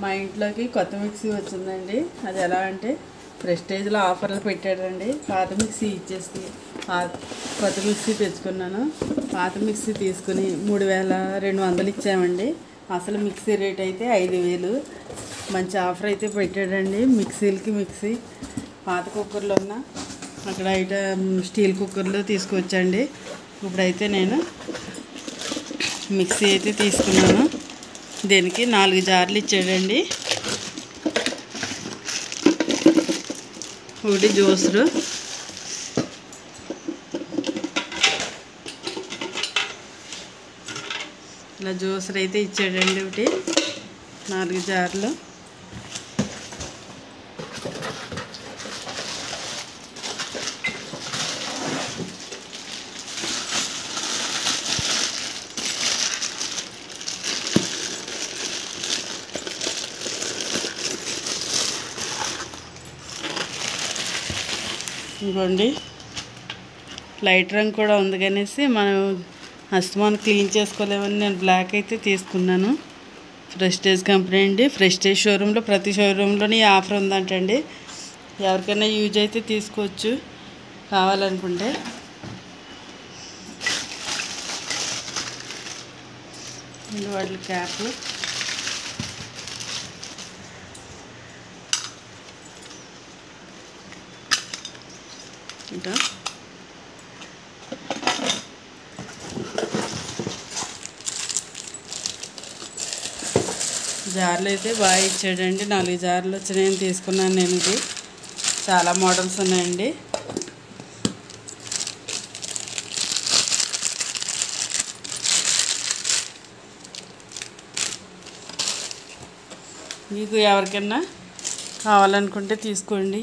మా ఇంట్లోకి కొత్త మిక్సీ వచ్చిందండి. అది ఎలా అంటే ప్రెస్టేజ్లో ఆఫర్లు పెట్టాడండి. పాత మిక్సీ ఇచ్చేసి కొత్త మిక్సీ తెచ్చుకున్నాను. పాత మిక్సీ తీసుకుని 3200 ఇచ్చామండి. అసలు మిక్సీ రేట్ అయితే 5000. మంచి ఆఫర్ అయితే పెట్టాడండి. మిక్సీ పాత కుక్కర్లో ఉన్న అక్కడ స్టీల్ కుక్కర్లో తీసుకొచ్చండి. ఇప్పుడైతే నేను మిక్సీ అయితే తీసుకున్నాను. దీనికి 4 జార్లు ఇచ్చాడండి. ఒకటి జ్యూసరు, ఇలా జ్యూసర్ అయితే ఇచ్చాడండి. ఒకటి 4 జార్లు. ఇంకోండి లైట్ రంగు కూడా ఉంది కనేసి మనం అస్తమానం క్లీన్ చేసుకోలేమని నేను బ్లాక్ అయితే తీసుకున్నాను. ప్రెస్టేజ్ కంపెనీ అండి. ప్రెస్టేజ్ షోరూంలో ప్రతి షోరూంలోని ఆఫర్ ఉందంటండి. ఎవరికైనా యూజ్ అయితే తీసుకోవచ్చు కావాలనుకుంటే. వాటి క్యాప్లు ఇంకా జార్లు అయితే బాగా ఇచ్చాడండి. 4 జార్లు వచ్చినాయని తీసుకున్నాను నేను. ఇది చాలా మోడల్స్ ఉన్నాయండి. మీకు ఎవరికైనా కావాలనుకుంటే తీసుకోండి.